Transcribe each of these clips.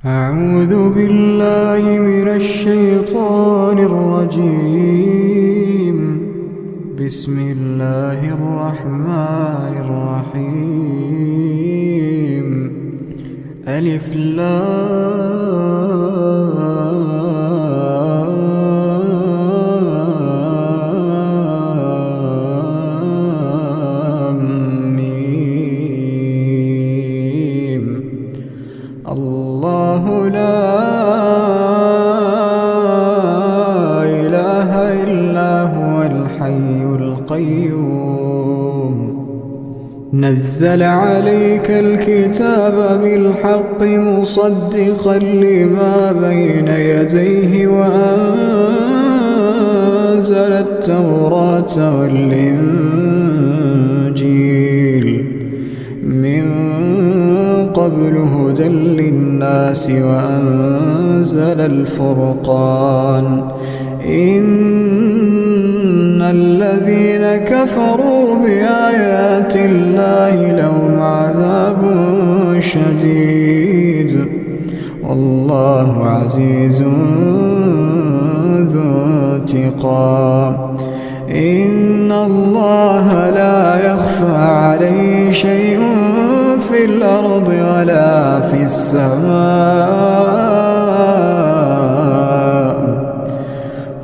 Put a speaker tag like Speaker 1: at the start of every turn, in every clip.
Speaker 1: أعوذ بالله من الشيطان الرجيم. بسم الله الرحمن الرحيم. ألف لام ميم. الله لا إله إلا هو الحي القيوم. نزل عليك الكتاب بالحق مصدقا لما بين يديه وأنزل التوراة والإنجيل من قبل هدى للناس وأنزل الفرقان. إن الذين كفروا بآيات الله لهم عذاب شديد والله عزيز ذو انتقام. إن الله لا يخفى عليه شيء في الأرض ولا في السماء.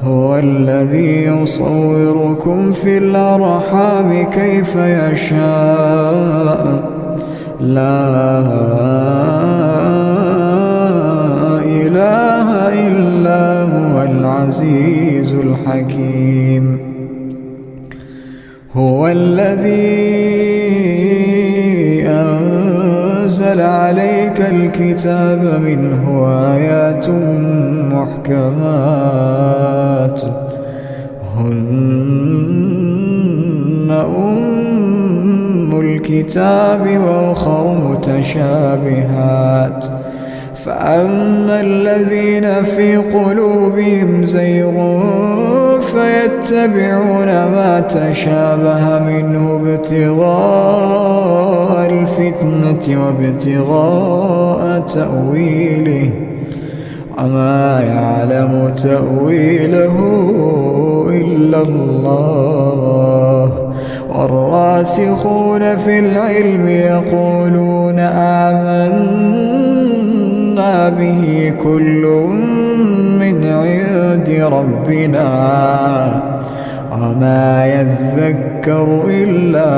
Speaker 1: هو الذي يصوركم في الأرحام كيف يشاء. لا إله إلا هو العزيز الحكيم. هو الذي أنزل عليك الكتاب منه آيات محكمات هن أم الكتاب وأخر متشابهات. فأما الذين في قلوبهم زيغ فيتبعون ما تشابه منه ابتغاء الفتنة وابتغاء تأويله وما يعلم تأويله إلا الله. والراسخون في العلم يقولون آمنا به كل من عند ربنا وما يذكر إلا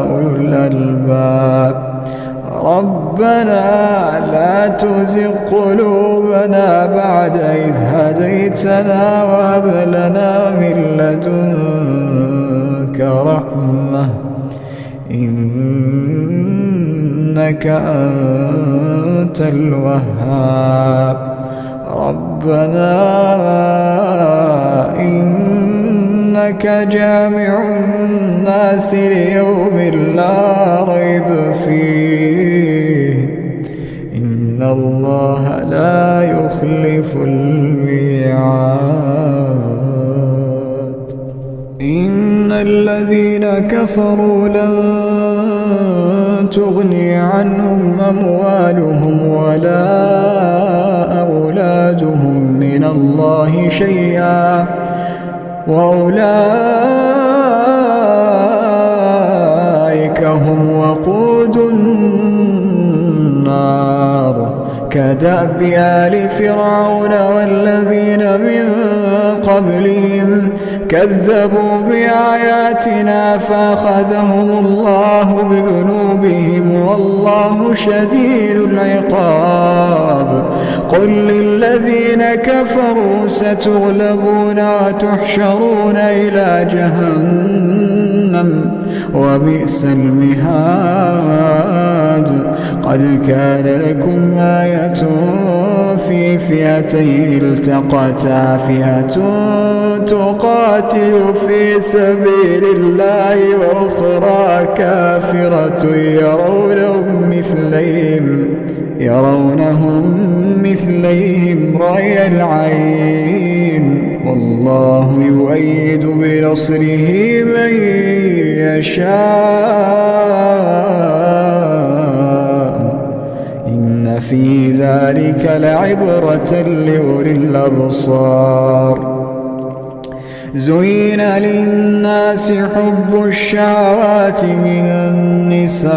Speaker 1: أولو الألباب. ربنا لا تزغ قلوبنا بعد إذ هديتنا وهب لنا من لدنك رحمة إنك أنت الوهاب. ربنا إنك جامع الناس ليوم لا ريب فيه إن الله لا يخلف الميعاد. إن الذين كفروا لن تغني عنهم أموالهم ولا أولادهم من الله شيئا وأولئك هم وقود النار. كدأب آل فرعون والذين من قبلهم كذبوا بآياتنا فأخذهم الله بذنوبهم والله شديد العقاب. قل للذين كفروا ستغلبون وتحشرون إلى جهنم وبئس المهاد. قد كان لكم آية في فئتين التقتا فئة تقاتل في سبيل الله وأخرى كافرة يرونهم مثليهم رأي العين والله يؤيد بنصره من يشاء إن في ذلك لعبرة لأولي الأبصار. زين للناس حب الشهوات من النساء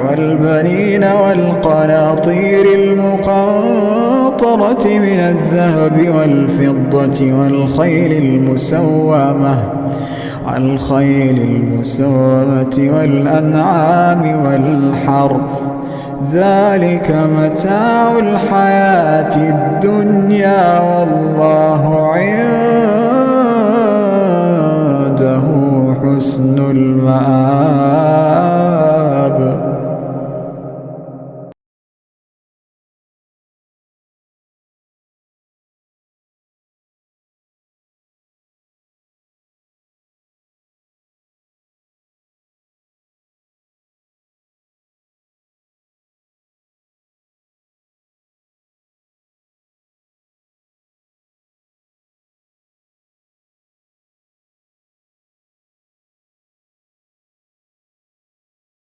Speaker 1: والبنين والقناطير المقنطرة من الذهب والفضة والخيل المسومة والأنعام والحرث، ذلك متاع الحياة الدنيا، والله عنده حسن المآب.